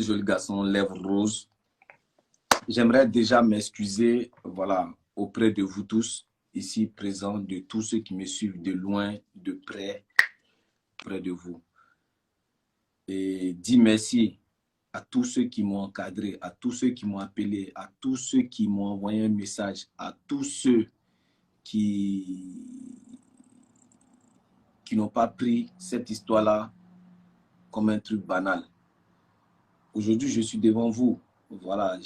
joli garçon, lèvres roses. J'aimerais déjà m'excuser, voilà, auprès de vous tous, ici présents, de tous ceux qui me suivent de loin, de près, près de vous. Et dis merci à tous ceux qui m'ont encadré, à tous ceux qui m'ont appelé, à tous ceux qui m'ont envoyé un message, à tous ceux qui n'ont pas pris cette histoire-là comme un truc banal. Aujourd'hui, je suis devant vous. Voilà,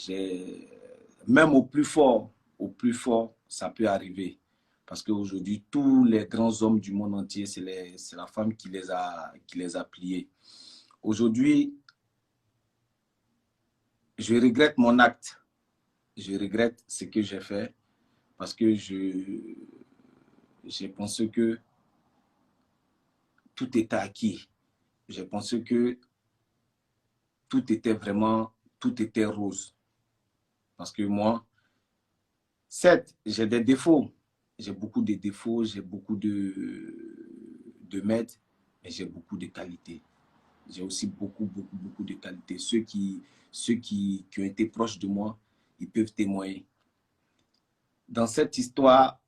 même au plus fort, ça peut arriver. Parce qu'aujourd'hui, tous les grands hommes du monde entier, c'est la femme qui les a pliés. Aujourd'hui, je regrette mon acte. Je regrette ce que j'ai fait parce que j'ai pensé que tout était acquis. J'ai pensé que tout était rose. Parce que moi, certes, j'ai des défauts. J'ai beaucoup de défauts, j'ai beaucoup de mètres, mais j'ai beaucoup de qualités. J'ai aussi beaucoup de qualités. Ceux qui ont été proches de moi, ils peuvent témoigner. Dans cette histoire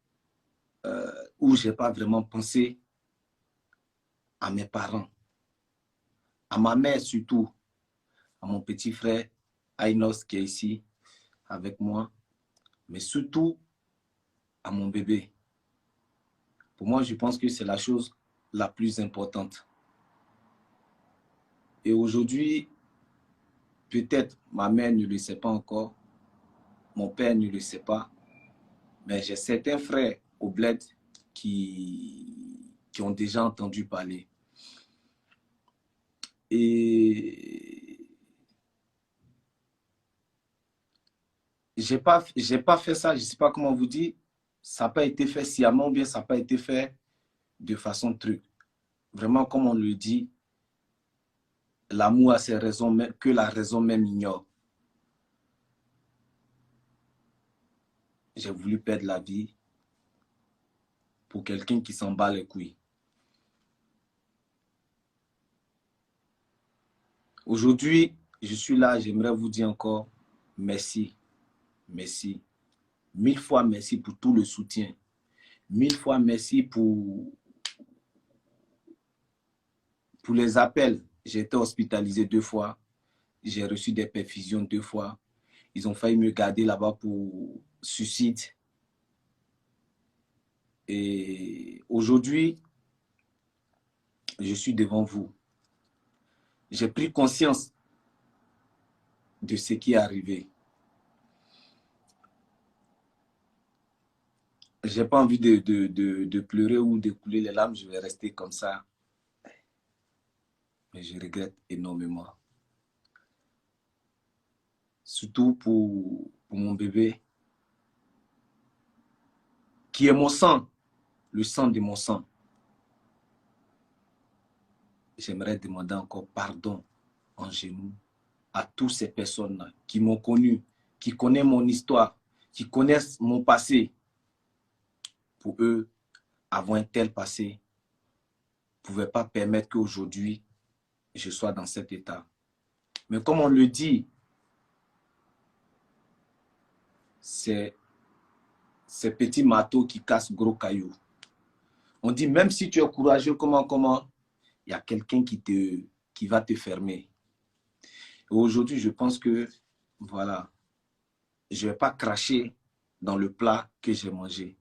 où je n'ai pas vraiment pensé à mes parents, à ma mère surtout, à mon petit frère Ainos qui est ici avec moi, mais surtout à mon bébé. Pour moi, je pense que c'est la chose la plus importante. Et aujourd'hui, peut-être ma mère ne le sait pas encore, mon père ne le sait pas, mais j'ai certains frères au bled qui ont déjà entendu parler. Et j'ai pas fait ça, je ne sais pas comment vous dire, ça n'a pas été fait sciemment ou bien ça n'a pas été fait de façon truc. Vraiment, comme on le dit, l'amour a ses raisons que la raison même ignore. J'ai voulu perdre la vie pour quelqu'un qui s'en bat les couilles. Aujourd'hui, je suis là, j'aimerais vous dire encore merci, merci. 1000 fois merci pour tout le soutien. 1000 fois merci pour les appels. J'ai été hospitalisé 2 fois. J'ai reçu des perfusions 2 fois. Ils ont failli me garder là-bas pour suicide. Et aujourd'hui, je suis devant vous. J'ai pris conscience de ce qui est arrivé. Je n'ai pas envie de pleurer ou de couler les larmes. Je vais rester comme ça. Mais je regrette énormément. Surtout pour mon bébé, qui est mon sang, le sang de mon sang. J'aimerais demander encore pardon en genoux à toutes ces personnes-là qui m'ont connu, qui connaissent mon histoire, qui connaissent mon passé. Pour eux, avoir un tel passé ne pouvait pas permettre qu'aujourd'hui, je sois dans cet état. Mais comme on le dit, c'est ces petits marteaux qui cassent gros cailloux. On dit, même si tu es courageux, comment, il y a quelqu'un qui va te fermer. Et aujourd'hui, je pense que, voilà, je ne vais pas cracher dans le plat que j'ai mangé.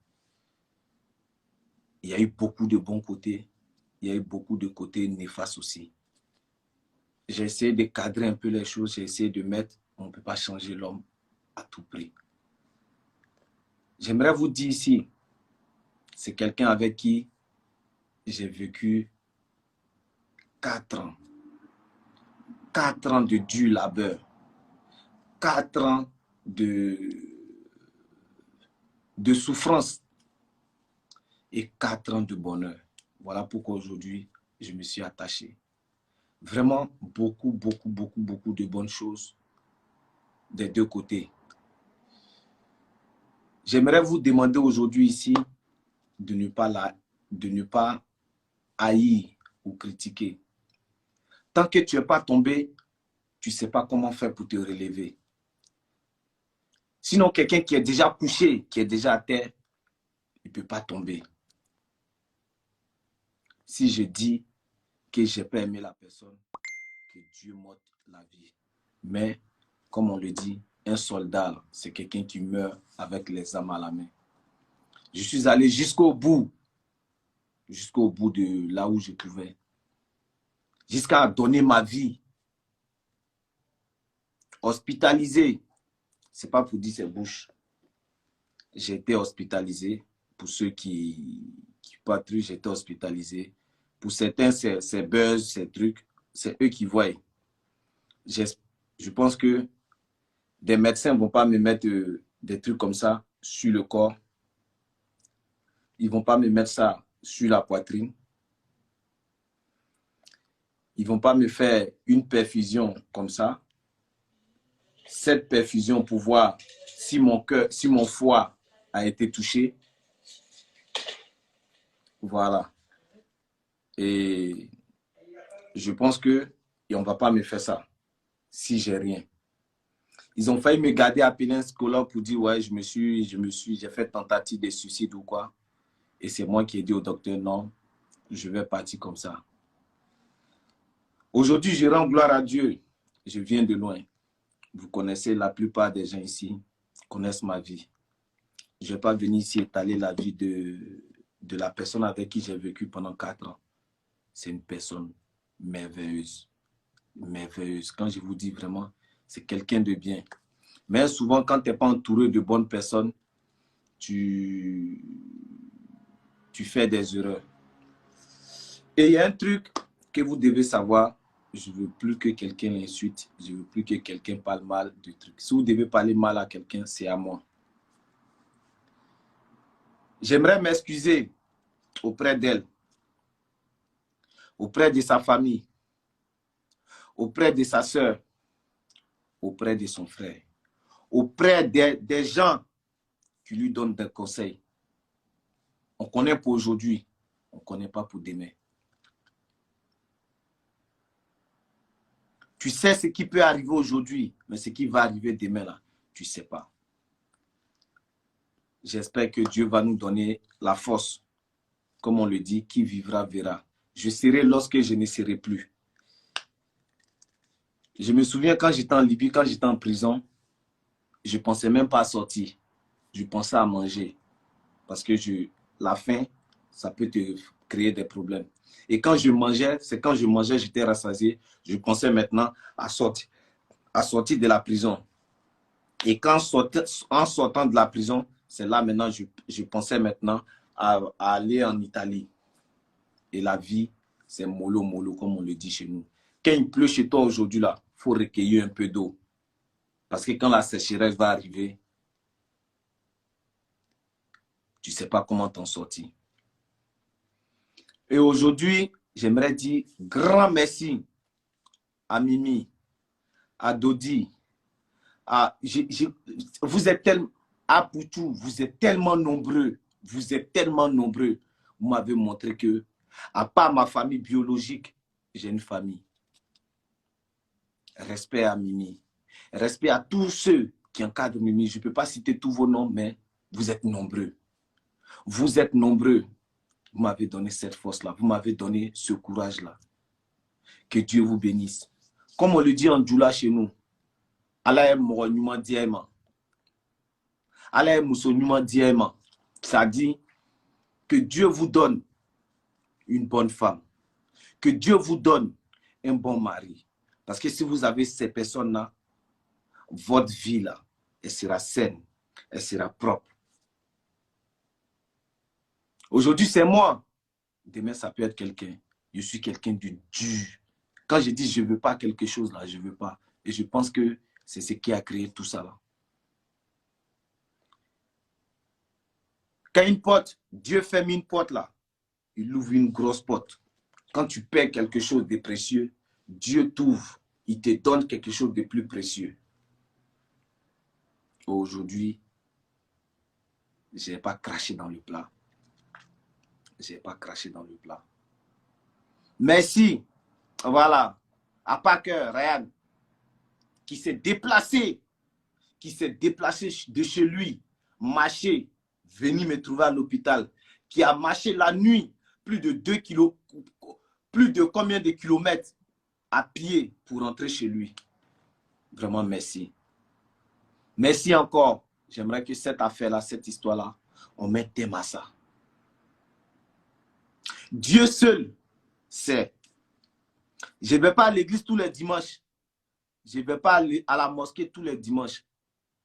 Il y a eu beaucoup de bons côtés, il y a eu beaucoup de côtés néfastes aussi. J'ai essayé de cadrer un peu les choses, j'ai essayé de mettre, on ne peut pas changer l'homme à tout prix. J'aimerais vous dire ici, c'est quelqu'un avec qui j'ai vécu 4 ans. 4 ans de dur labeur. 4 ans de souffrance et 4 ans de bonheur. Voilà pourquoi aujourd'hui, je me suis attaché. Vraiment, beaucoup de bonnes choses des deux côtés. J'aimerais vous demander aujourd'hui ici de ne pas haïr ou critiquer. Tant que tu n'es pas tombé, tu ne sais pas comment faire pour te relever. Sinon, quelqu'un qui est déjà couché, qui est déjà à terre, il ne peut pas tomber. Si je dis que je n'ai pas aimé la personne, que Dieu m'ôte la vie. Mais, comme on le dit, un soldat, c'est quelqu'un qui meurt avec les armes à la main. Je suis allé jusqu'au bout de là où je pouvais, jusqu'à donner ma vie, hospitalisé. Ce n'est pas pour dire ses bouches. J'ai été hospitalisé. Pour ceux qui patrouillent, j'ai été hospitalisé. Pour certains, c'est buzz, ces trucs, c'est eux qui voient. Je pense que des médecins ne vont pas me mettre des trucs comme ça sur le corps. Ils ne vont pas me mettre ça sur la poitrine. Ils ne vont pas me faire une perfusion comme ça. Cette perfusion pour voir si mon cœur, si mon foie a été touché. Voilà. Et je pense que on ne va pas me faire ça si j'ai rien. Ils ont failli me garder à un scolaire pour dire ouais, j'ai fait tentative de suicide ou quoi. Et c'est moi qui ai dit au docteur non, je vais partir comme ça. Aujourd'hui, je rends gloire à Dieu. Je viens de loin. Vous connaissez, la plupart des gens ici connaissent ma vie. Je ne vais pas venir ici étaler la vie de la personne avec qui j'ai vécu pendant 4 ans. C'est une personne merveilleuse. Merveilleuse. Quand je vous dis vraiment, c'est quelqu'un de bien. Mais souvent, quand tu n'es pas entouré de bonnes personnes, tu fais des erreurs. Et il y a un truc que vous devez savoir. Je ne veux plus que quelqu'un l'insulte. Je ne veux plus que quelqu'un parle mal de trucs. Si vous devez parler mal à quelqu'un, c'est à moi. J'aimerais m'excuser auprès d'elle, auprès de sa famille, auprès de sa sœur, auprès de son frère, auprès des gens qui lui donnent des conseils. On connaît pour aujourd'hui, on ne connaît pas pour demain. Tu sais ce qui peut arriver aujourd'hui, mais ce qui va arriver demain, là, tu ne sais pas. J'espère que Dieu va nous donner la force. Comme on le dit, qui vivra verra. Je serai lorsque je ne serai plus. Je me souviens quand j'étais en Libye, quand j'étais en prison, je ne pensais même pas à sortir. Je pensais à manger. Parce que la faim, ça peut te créer des problèmes. Et quand je mangeais, c'est quand je mangeais, j'étais rassasié. Je pensais maintenant à sortir de la prison. Et en sortant de la prison, c'est là maintenant, je pensais maintenant à aller en Italie. Et la vie, c'est mollo, mollo, comme on le dit chez nous. Quand il pleut chez toi aujourd'hui, là, il faut recueillir un peu d'eau. Parce que quand la sécheresse va arriver, tu ne sais pas comment t'en sortir. Et aujourd'hui, j'aimerais dire grand merci à Mimi, à Dodi, vous êtes tellement, à Poutou, vous êtes tellement nombreux, vous êtes tellement nombreux. Vous m'avez montré que, à part ma famille biologique, j'ai une famille. Respect à Mimi. Respect à tous ceux qui encadrent Mimi. Je ne peux pas citer tous vos noms, mais vous êtes nombreux. Vous êtes nombreux. Vous m'avez donné cette force-là. Vous m'avez donné ce courage-là. Que Dieu vous bénisse. Comme on le dit en Djoula chez nous, Allah Mouronyuma Diema. Allah Moussonyuma Diema. Ça dit que Dieu vous donne une bonne femme. Que Dieu vous donne un bon mari. Parce que si vous avez ces personnes-là, votre vie, là, elle sera saine, elle sera propre. Aujourd'hui, c'est moi. Demain, ça peut être quelqu'un. Je suis quelqu'un de dur. Quand je dis je ne veux pas quelque chose, là, je ne veux pas. Et je pense que c'est ce qui a créé tout ça, là. Quand une porte, Dieu ferme une porte, là, il ouvre une grosse porte. Quand tu perds quelque chose de précieux, Dieu t'ouvre. Il te donne quelque chose de plus précieux. Aujourd'hui, je n'ai pas craché dans le plat. Je n'ai pas craché dans le plat. Merci. Voilà. À pas cœur, Ryan. qui s'est déplacé de chez lui, marché, venu me trouver à l'hôpital, qui a marché la nuit, plus de 2 kilos, plus de combien de kilomètres à pied pour rentrer chez lui. Vraiment, merci. Merci encore. J'aimerais que cette affaire-là, cette histoire-là, on mette thème à ça. Dieu seul sait. Je ne vais pas à l'église tous les dimanches. Je ne vais pas aller à la mosquée tous les dimanches.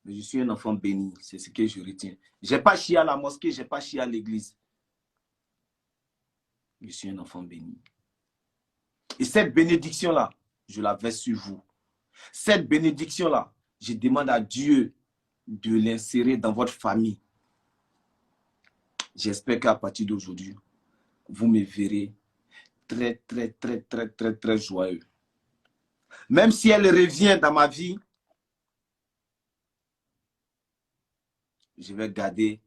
Mais je suis un enfant béni. C'est ce que je retiens. Je n'ai pas chié à la mosquée, je n'ai pas chié à l'église. Je suis un enfant béni. Et cette bénédiction-là, je la verse sur vous. Cette bénédiction-là, je demande à Dieu de l'insérer dans votre famille. J'espère qu'à partir d'aujourd'hui, vous me verrez très joyeux. Même si elle revient dans ma vie, je vais garder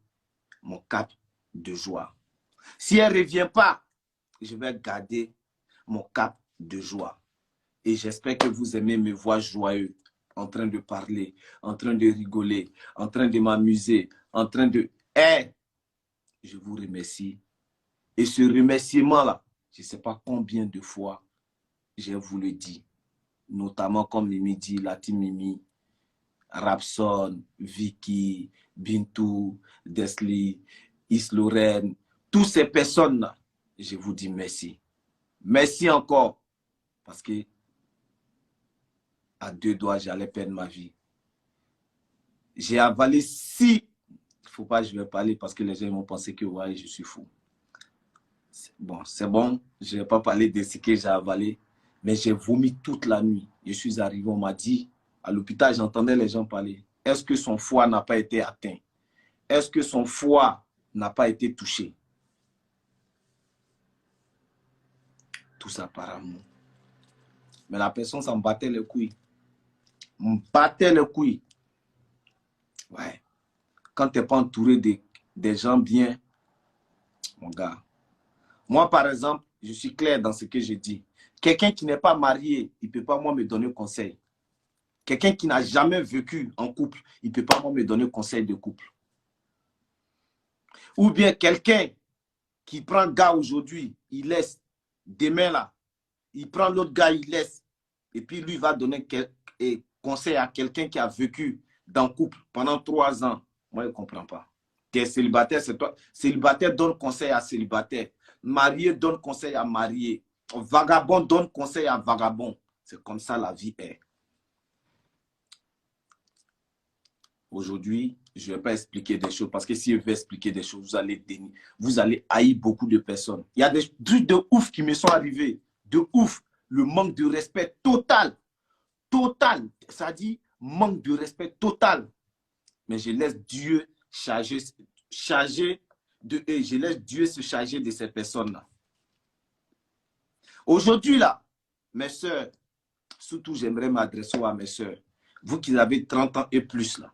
mon cap de joie. Si elle ne revient pas, je vais garder mon cap de joie. Et j'espère que vous aimez me voir joyeux, en train de parler, en train de rigoler, en train de m'amuser, en train de... Hey, je vous remercie. Et ce remerciement-là, je ne sais pas combien de fois je vous le dis. Notamment comme Mimi dit, Lati Mimi, Rapson, Vicky, Bintou, Desli, Is-Lorraine, toutes ces personnes-là, je vous dis merci. Merci encore, parce que à 2 doigts, j'allais perdre ma vie. J'ai avalé 6. Il ne faut pas que je vais parler parce que les gens vont penser que ouais, je suis fou. Bon, c'est bon, je ne vais pas parler de ce que j'ai avalé, mais j'ai vomi toute la nuit. Je suis arrivé, on m'a dit, à l'hôpital, j'entendais les gens parler. Est-ce que son foie n'a pas été atteint? Est-ce que son foie n'a pas été touché? Tout ça par amour. Mais la personne s'en battait les couilles. Me battait les couilles. Ouais. Quand tu n'es pas entouré des gens bien, mon gars. Moi, par exemple, je suis clair dans ce que je dis. Quelqu'un qui n'est pas marié, il ne peut pas moi me donner conseil. Quelqu'un qui n'a jamais vécu en couple, il ne peut pas moi me donner conseil de couple. Ou bien quelqu'un qui prend un gars aujourd'hui, il laisse. Demain là, il prend l'autre gars, il laisse. Et puis lui va donner conseil à quelqu'un qui a vécu dans le couple pendant 3 ans. Moi, je ne comprends pas. Tu es célibataire, c'est toi. Célibataire donne conseil à célibataire. Marié donne conseil à marié. Vagabond donne conseil à vagabond. C'est comme ça la vie est. Aujourd'hui, je ne vais pas expliquer des choses parce que si je vais expliquer des choses, vous allez haïr beaucoup de personnes. Il y a des trucs de ouf qui me sont arrivés. De ouf. Le manque de respect total. Total. Ça dit manque de respect total. Mais je laisse Dieu je laisse Dieu se charger de ces personnes-là. Aujourd'hui, là, mes soeurs, surtout j'aimerais m'adresser à mes soeurs, vous qui avez 30 ans et plus, là,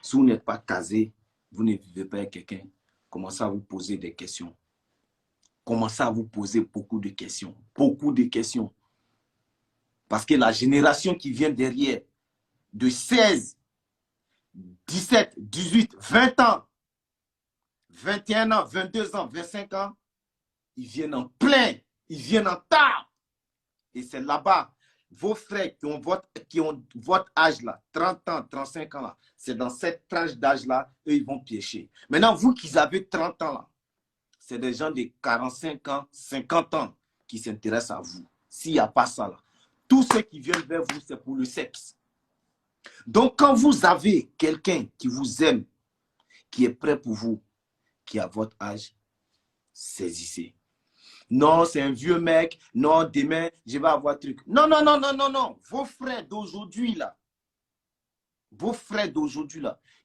si vous n'êtes pas casé, vous ne vivez pas avec quelqu'un, commencez à vous poser des questions. Commencez à vous poser beaucoup de questions. Beaucoup de questions. Parce que la génération qui vient derrière, de 16, 17, 18, 20 ans, 21 ans, 22 ans, 25 ans, ils viennent en plein, ils viennent en tard. Et c'est là-bas, vos frères qui ont votre âge là, 30 ans, 35 ans là, c'est dans cette tranche d'âge là, eux ils vont piocher. Maintenant, vous qui avez 30 ans là, c'est des gens de 45 ans, 50 ans qui s'intéressent à vous. S'il n'y a pas ça là, tous ceux qui viennent vers vous, c'est pour le sexe. Donc, quand vous avez quelqu'un qui vous aime, qui est prêt pour vous, qui a votre âge, saisissez. Non, c'est un vieux mec. Non, demain, je vais avoir un truc. Non, non, non, non, non, non. Vos frères d'aujourd'hui, là,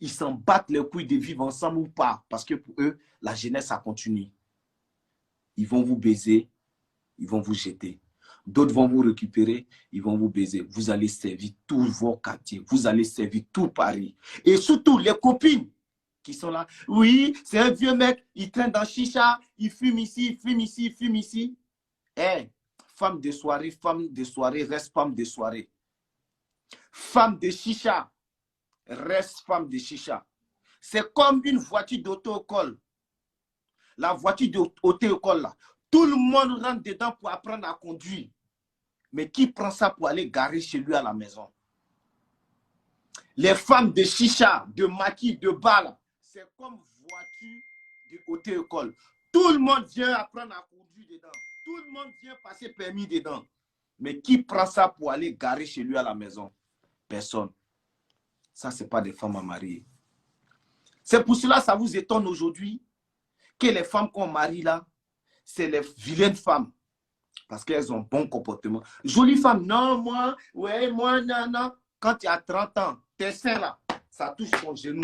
ils s'en battent les couilles de vivre ensemble ou pas. Parce que pour eux, la jeunesse, ça continue. Ils vont vous baiser, ils vont vous jeter. D'autres vont vous récupérer, ils vont vous baiser. Vous allez servir tous vos quartiers. Vous allez servir tout Paris. Et surtout, les copines qui sont là. Oui, c'est un vieux mec, il traîne dans chicha, il fume ici, il fume ici, il fume ici. Eh, femme de soirée, reste femme de soirée. femme de chicha, reste femme de chicha. C'est comme une voiture d'auto-école. La voiture d'auto-école, là. Tout le monde rentre dedans pour apprendre à conduire. Mais qui prend ça pour aller garer chez lui à la maison? Les femmes de chicha, de maquis, de bar, c'est comme voiture d'auto-école. Tout le monde vient apprendre à conduire dedans. Tout le monde vient passer permis dedans. Mais qui prend ça pour aller garer chez lui à la maison? Personne. Ça, ce n'est pas des femmes à marier. C'est pour cela que ça vous étonne aujourd'hui que les femmes qu'on marie là, c'est les vilaines femmes. Parce qu'elles ont bon comportement. Jolie femme, non, moi, ouais, moi, non, non. Quand tu as 30 ans, tes seins là, ça touche ton genou.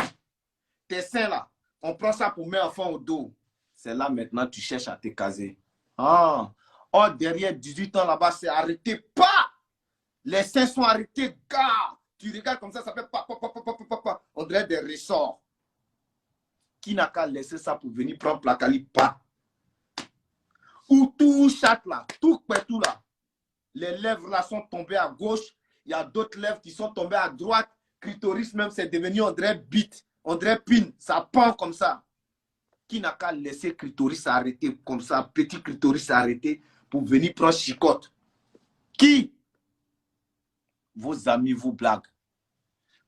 Tes seins là, on prend ça pour mettre enfant au dos. C'est là maintenant tu cherches à te caser. Ah, oh, derrière 18 ans là-bas, c'est arrêté. Pas! Les seins sont arrêtés, gars. Tu regardes comme ça fait pa. On dirait des ressorts. Qui n'a qu'à laisser ça pour venir prendre placali, pas? Ou tout chatte là, tout partout là. Les lèvres là sont tombées à gauche. Il y a d'autres lèvres qui sont tombées à droite. Clitoris même, c'est devenu on dirait bite, on dirait pin. Ça pend comme ça. Qui n'a qu'à laisser clitoris s'arrêter comme ça, petit clitoris s'arrêter pour venir prendre chicotte? Qui? Vos amis vous blaguent.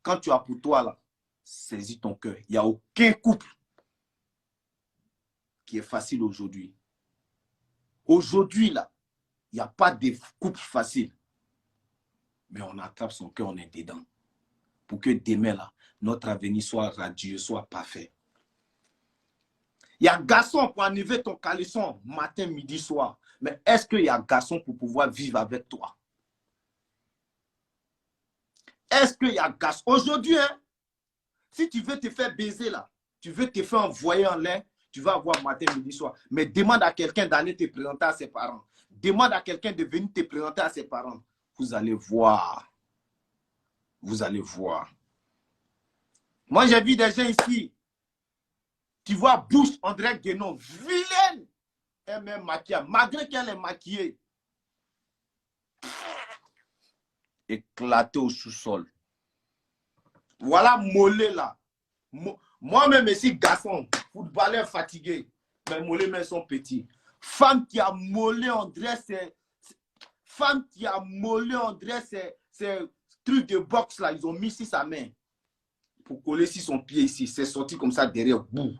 Quand tu as pour toi là, saisis ton cœur. Il n'y a aucun couple qui est facile aujourd'hui. Aujourd'hui là, il n'y a pas de couple facile. Mais on attrape son cœur, on est dedans. Pour que demain là, notre avenir soit radieux, soit parfait. Il y a garçon pour enlever ton caleçon matin, midi, soir. Mais est-ce qu'il y a garçon pour pouvoir vivre avec toi? Est-ce qu'il y a garçon? Aujourd'hui, hein, si tu veux te faire baiser là, tu veux te faire envoyer en l'air, tu vas avoir matin, midi, soir. Mais demande à quelqu'un d'aller te présenter à ses parents. Demande à quelqu'un de venir te présenter à ses parents. Vous allez voir. Vous allez voir. Moi, j'ai vu des gens ici. Tu vois, bouche André Guénon, vilaine. Elle même maquillée. Malgré qu'elle est maquillée. Éclatée au sous-sol. Voilà mollet là. Moi-même ici, garçon, footballeur fatigué. Mes mollets même sont petits. Femme qui a mollet André, c'est... Femme qui a mollet André, c'est truc de boxe là. Ils ont mis ici sa main. Pour coller ici son pied ici. C'est sorti comme ça derrière. Bouh.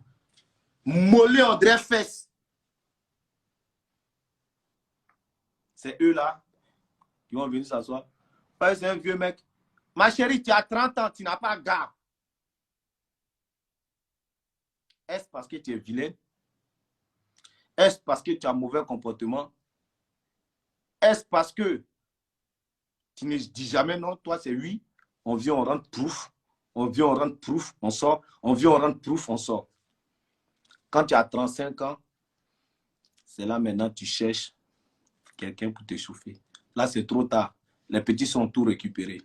Mollet André fesse. C'est eux là qui vont venir s'asseoir. Ouais, c'est un vieux mec. Ma chérie, tu as 30 ans, tu n'as pas garde. Est-ce parce que tu es vilaine? Est-ce parce que tu as mauvais comportement? Est-ce parce que tu ne dis jamais non? Toi, c'est oui. On vient, on rentre proof. On vient, on rentre proof, on sort. On vient, on rentre proof, on sort. Quand tu as 35 ans, c'est là maintenant tu cherches quelqu'un pour t'échauffer. Là, c'est trop tard. Les petits sont tout récupérés.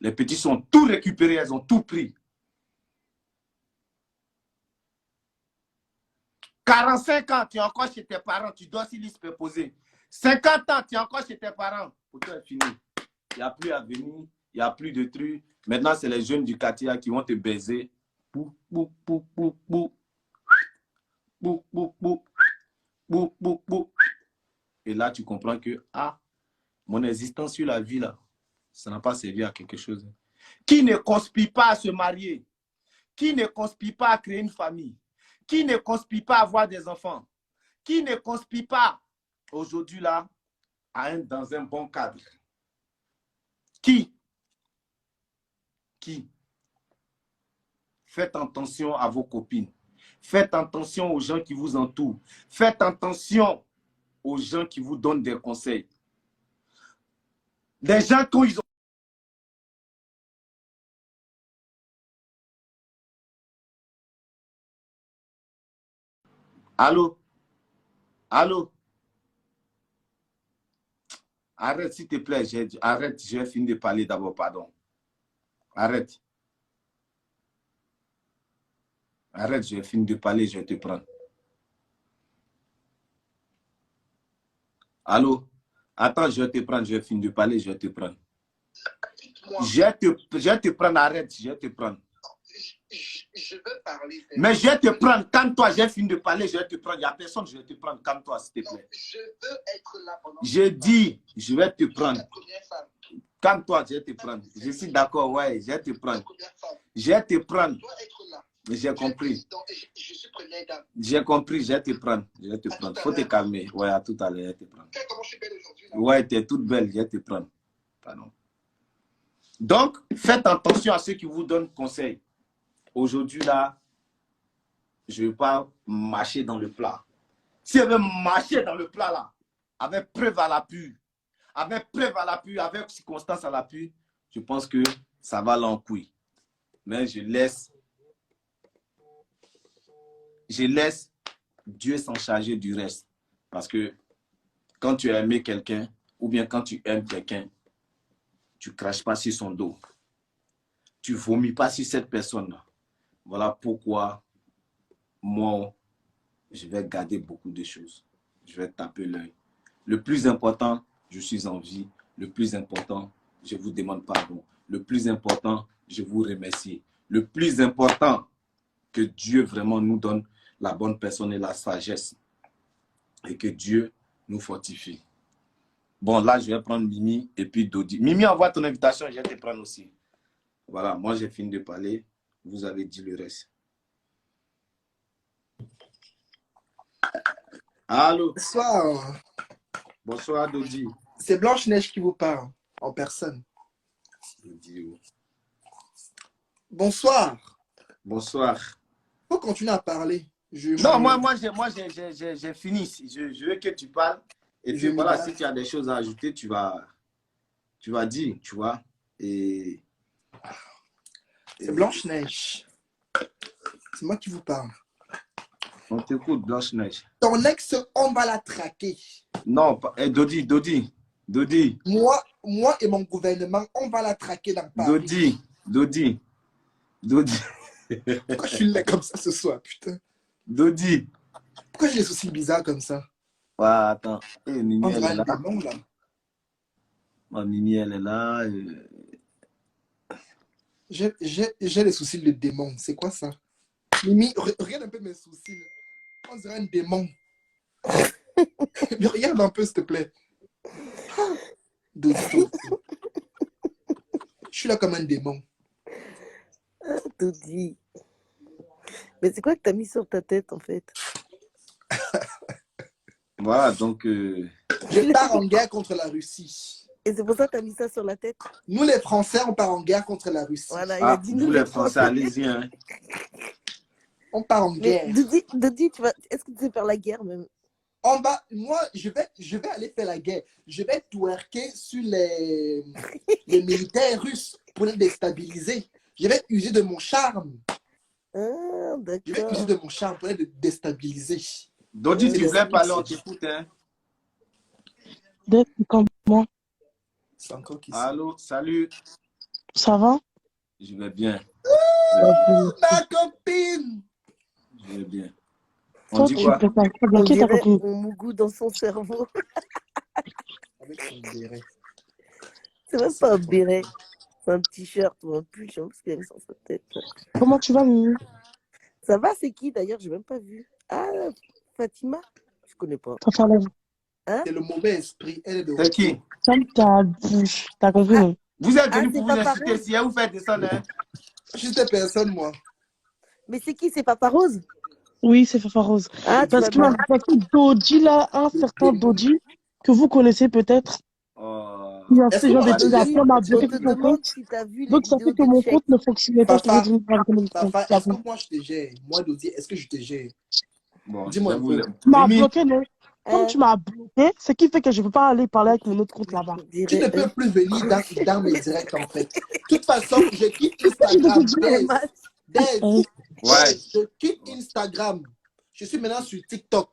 Les petits sont tout récupérés, elles ont tout pris. 45 ans, tu es encore chez tes parents, tu dois s'y se poser. 50 ans, tu es encore chez tes parents. Pour toi, c'est fini. Il n'y a plus à venir, il n'y a plus de trucs. Maintenant, c'est les jeunes du quartier qui vont te baiser. Bou, bou, bou, bou, bou. Bou, bou, bou. Bou, bou, bou. Et là, tu comprends que, ah, mon existence sur la vie, là, ça n'a pas servi à quelque chose. Qui ne conspire pas à se marier? Qui ne conspire pas à créer une famille? Qui ne conspire pas à avoir des enfants? Qui ne conspire pas aujourd'hui là dans un bon cadre? Qui? Qui? Faites attention à vos copines. Faites attention aux gens qui vous entourent. Faites attention aux gens qui vous donnent des conseils. Des gens quand ils ont... Allô? Allô? Arrête, s'il te plaît. Arrête, j'ai fini de parler d'abord, pardon. Arrête. Arrête, j'ai fini de parler, je vais te prendre. Allô? Attends, je vais te prendre, je vais finir de parler, je vais te prendre. Je vais te prendre, arrête, je vais te prendre. Je veux parler. Mais je vais te prendre. Calme-toi, j'ai fini de parler, je vais te prendre. Il n'y a personne, je vais te prendre. Calme-toi, s'il te plaît. Je veux être là pendant. Je dis, je vais te prendre. Calme-toi, je vais te prendre. Je suis d'accord, ouais, je vais te prendre. Je vais te prendre. J'ai compris. Je suis première dame. J'ai compris, je vais te prendre. Je vais te prendre. Faut te calmer. Ouais, à tout à l'heure, je vais te prendre. Comment je suis belle aujourd'hui? Ouais, tu es toute belle, je vais te prendre. Pardon. Donc, faites attention à ceux qui vous donnent conseil. Aujourd'hui, là, je ne vais pas marcher dans le plat. Si je veux marcher dans le plat, là, avec preuve à l'appui, avec circonstance à l'appui, je pense que ça va l'encouiller. Mais je laisse Dieu s'en charger du reste. Parce que quand tu as aimé quelqu'un, ou bien quand tu aimes quelqu'un, tu ne craches pas sur son dos. Tu ne vomis pas sur cette personne-là. Voilà pourquoi moi, je vais garder beaucoup de choses. Je vais taper l'œil. Le plus important, je suis en vie. Le plus important, je vous demande pardon. Le plus important, je vous remercie. Le plus important, que Dieu vraiment nous donne la bonne personne et la sagesse. Et que Dieu nous fortifie. Bon, là, je vais prendre Mimi et puis Dodi. Mimi, envoie ton invitation, je vais te prendre aussi. Voilà, moi, j'ai fini de parler. Vous avez dit le reste. Allô? Bonsoir. Bonsoir, Dodi. C'est Blanche-Neige qui vous parle, en personne. Dodi, oh. Bonsoir. Bonsoir. Il faut continuer à parler. Non, moi j'ai fini. Je veux que tu parles. Et puis voilà, si tu as des choses à ajouter, tu vas dire, tu vois. Et c'est Blanche-Neige. C'est moi qui vous parle. On t'écoute, Blanche-Neige. Ton ex, on va la traquer. Non, Dodi. Moi et mon gouvernement, on va la traquer dans Paris. Dodi. Pourquoi je suis là comme ça ce soir, putain? Dodi. Pourquoi j'ai des soucis bizarres comme ça? Ouais, attends. Mimi, On elle dirait est un là. démon, là. Mimi, elle est là. J'ai des soucis de démon. C'est quoi ça? Mimi, regarde un peu mes soucis. On dirait un démon. Regarde un peu, s'il te plaît. Dodi. Je suis là comme un démon. Dodi. Mais c'est quoi que tu as mis sur ta tête, en fait? Voilà, donc... Je pars en guerre contre la Russie. Et c'est pour ça que tu as mis ça sur la tête? Nous, les Français, on part en guerre contre la Russie. Voilà, il a dit nous, les Français, allez-y. Hein. On part en guerre. Dodi, est-ce que tu sais faire la guerre, même? Moi, je vais aller faire la guerre. Je vais twerker sur les militaires russes pour les déstabiliser. Je vais user de mon charme. Ah, d'accord. Je vais user de mon charme pour les déstabiliser. Dodi, s'il vous plaît, parle, on t'écoute. Hein. Comment? C'est encore qui Allô, salut. Ça va? Je vais bien. Ma copine! Je vais bien. On Toi, dit tu quoi? peux pas. On Qui est ta dirait copine? un mougou dans son cerveau. Avec son béret. C'est même pas un béret. C'est un t-shirt ou un pull, je sais pas ce qu'il a mis sur sa tête. Comment tu vas, Mimi? Ça va, c'est qui d'ailleurs? J'ai même pas vu. Ah, Fatima? Je connais pas. Ça fait l'aise. Hein? C'est le mauvais esprit. Elle est de C'est qui? Ferme ta bouche. T'as compris, non? Vous êtes venu c'est pour vous Papa inciter Rose. ici, vous faites descendre. Hein? Je suis personne, moi. Mais c'est qui? C'est Papa Rose? Oui, c'est Fafa Rose. Ah, tu Parce vas qu'il m'a bien. dit Doji, là, un certain Doji, que vous connaissez peut-être. Oh. Il y a Est-ce ce que genre moi, de je choses. t'ai Après, on m'a On bloqué te sur mon demande compte. si tu as vu les Donc, ça vidéos fait que de mon check. compte ne fonctionnait pas. Je Papa, vais devenir mon compte. est-ce que moi, je te gère? Moi, Dodi, est-ce que je te gère? Bon, Dis-moi je un vous peu. Tu m'as Mimi, bloqué, non? Comme Hein? tu m'as bloqué, ce qui fait que je ne peux pas aller parler avec mon autre compte là-bas. On Tu dirait ne peux plus venir dans mes directs, en fait. De toute façon, je quitte Je te Instagram. dis, un ouais. Je quitte Instagram. Je suis maintenant sur TikTok.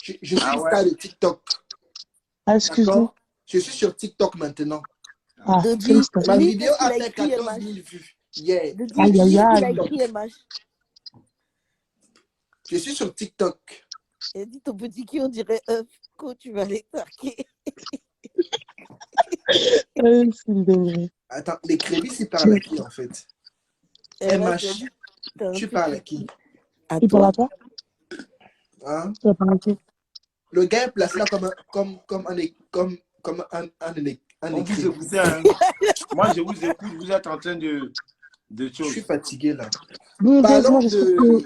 Je suis Ah une ouais? star de TikTok. excuse-moi. D'accord? Je suis sur TikTok maintenant. Ah, Dodi, félicitations. Ma lis vidéo qu'est-ce qu'il a a fait écrit 14 MH. 000 vues. Yeah. Dodi, Je Aïe, suis aïe, lis sur ce qu'il a aïe. TikTok. écrit MH. Je suis sur TikTok. Il a dit ton petit cul, on dirait œuf. Quand tu vas les tarquer. C'est une dinguerie. Attends, les crédits, c'est par la qui en fait? Et là, MH, t'as un tu peu parles à qui- qui? À Tu parles à toi? toi? Hein? Tu parles à qui? Le gars est placé là comme un On vous écrit. écoutez, hein. Moi, je vous écoute, vous êtes en train de Je suis choses. fatigué là. Bon, Des, Parlons moi, j'espère que,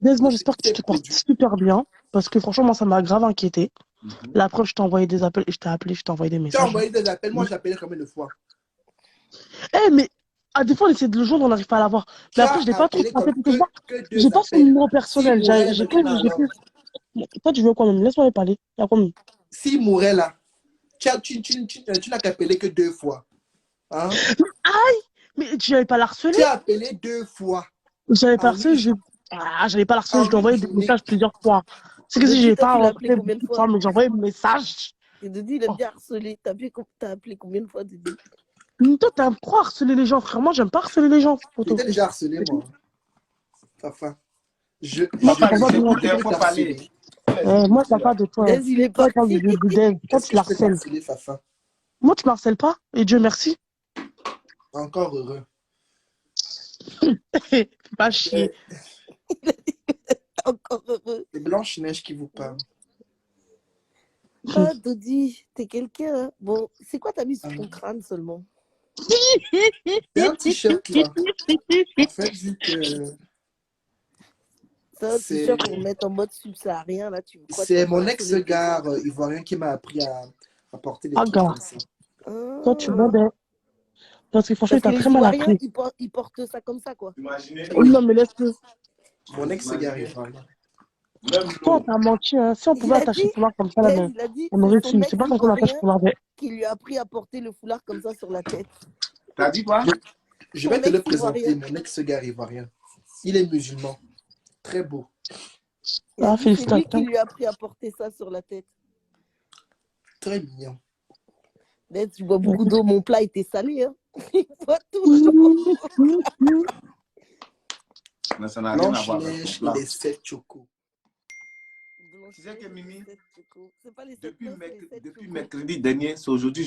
Des, moi, de j'espère que tu ces te portes produits. super bien. Parce que franchement, moi, ça m'a grave inquiété. Mhm. La preuve, je t'ai envoyé des appels, je t'ai appelé, je t'ai envoyé des Tu as messages. envoyé des appels, moi j'ai appelé combien de fois? Mais à des fois, on essaie de le joindre, on n'arrive pas à l'avoir. Tu Mais après, as je l'ai pas trop appelé tapé comme parce que je vois, que j'ai deux pas son appels. numéro Si personnel. mourait là J'ai maintenant que, j'ai alors. que. Toi, tu veux quoi même? Laisse-moi lui parler. Il y a combien? Si mourait là, tu n'as qu'appelé que 2 fois. Hein? Aïe! Mais tu n'avais pas la harceler? Tu as appelé 2 fois. J'avais pas En harcelé, une, j'avais pas harcelé, je lui ai en une envoyé des journée. messages plusieurs fois. C'est que si Dodi, j'ai toi, pas tu l'as appelé harcelé combien de beaucoup de fois? fois, mais j'ai envoyé des messages. Et Dodi, il aime Oh. bien harceler. T'as appelé combien de fois, Dodi? Toi, t'aimes trop harceler les gens, frère. Moi, j'aime pas harceler les gens, photo. J'étais déjà harcelé, moi. Fafa. Moi, tu Papa, parles les pas de moi. écouteurs, il faut parler. Moi, ça pas de toi. Dez, il est Toi, tu parles parti. de Dave. Toi, Est-ce tu que je peux l'harcèles. t'harceler, Fafa? Moi, tu m'harcèles pas. Et Dieu merci. Encore heureux. Fais pas chier. Encore heureux. C'est Blanche-Neige qui vous parle. Bah, Dodi, t'es quelqu'un. Hein. Bon, c'est quoi t'as mis sur ton Ah. crâne seulement? C'est un t-shirt là. En fait, vu que C'est un c'est t-shirt pour mettre en mode subsaharien, là, tu crois que c'est tu mon vas harceler les ex-gare gens? ivoirien qui m'a appris à porter des Ah, trucs gars. comme ça. Toi, tu Ah. m'aides. Parce que franchement, Parce que il t'a les très mal Ivoiriens, appris. ils portent ça comme ça, quoi. Imaginez, Oh, non, mais laisse-le. Mon ex-gare ivoirien. même Toi, l'eau. t'as menti. Hein. Si on Il pouvait a attacher dit, le foulard comme ça, là, Dez, mais il a dit, on c'est aurait son su. C'est pas comme ça qu'on attache le ex-ivoirien foulard. Mais... qui lui a appris à porter le foulard comme ça sur la tête. T'as dit quoi? Je vais te le présenter, ex-ivoirien. mon ex-gare ivoirien. Il est musulman. Très beau. Il a Ah, dit, c'est lui qui félicitations. lui a appris à porter ça sur la tête. Très mignon. Dez, tu bois beaucoup d'eau, mon plat était salé, hein. Il boit tout l'eau. Mais ça n'a rien à voir avec Blanche-Neige ton et plat. les 7 chocos. Tu sais que Mimi, C'est pas les sept depuis noces, les sept depuis chocos. mercredi dernier, c'est aujourd'hui.